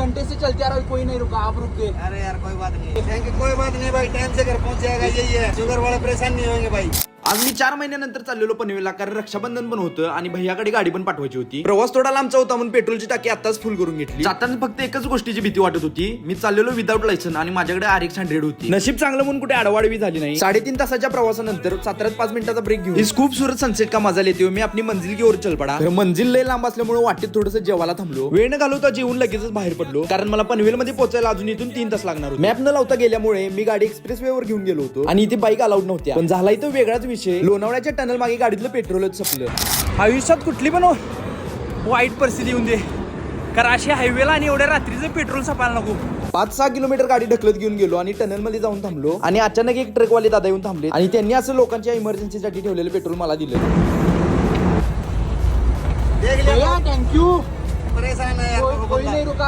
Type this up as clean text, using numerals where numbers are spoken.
घंटे से चलते आ रहा, कोई नहीं रुका, आप रुक गए। अरे यार कोई बात नहीं, थैंक यू, कोई बात नहीं भाई, टाइम से घर पहुंच जाएगा, यही है, शुगर वाला परेशान नहीं होंगे भाई। आज मी 4 महिन्यानंतर चाललेलो पनवेलला, कारण रक्षाबंधन पण होतं आणि भैयाकडे गाडी पण पाठवायची होती. प्रवास थोडा लांबचा होता म्हणून पेट्रोलची टाकी आताच फुल करून घेतली. जाताना फक्त एकच गोष्टीची भीती वाटत होती, मी चाललेलो विदाऊट लायसन आणि माझ्याकडे RX100 होती. नशीब चांगलं म्हणून कुठे आडवाडवी झाली नाही. 3.5 तासाच्या प्रवासानंतर साताऱ्यात 5 मिनिटाचा ब्रेक घेऊन इस खूबसूरत सनसेट का मजा लेते हुए मी आपली मंजिल की ओर चल पडा. मंजिल लय लांब असल्यामुळे वाटेत थोडंसं जेवायला थांबलो. वेळ न घालवता जेवून लगेचच बाहेर पडलो, कारण मला पनवेलमध्ये पोहोचायला अजून इथून 3 तास लागणार होते. मॅप न लावता गेल्यामुळे मी गाडी एक्सप्रेस वे वर घेऊन गेलो होतो आणि इथे बाईक अलाउड नव्हत्या. पण झाला इथं वेगळाच विषय. लोणावळ्याच्या टनल मागे गाडीतलं पेट्रोलच संपलं. आयुष्यात कुठली पण वाईट परिस्थिती येऊन दे, कारण अशी हायवेला आणि एवढ्या रात्रीचं पेट्रोल संपायला नको. 5-6 किलोमीटर गाडी ढकलत घेऊन गेलो आणि टनल मध्ये जाऊन थांबलो आणि अचानक एक ट्रकवाले दादा येऊन थांबले आणि त्यांनी असं लोकांच्या इमर्जन्सीसाठी ठेवलेलं पेट्रोल मला दिलं. देख लिया, थँक्यू. परेशान है यार, कोई नहीं रुका.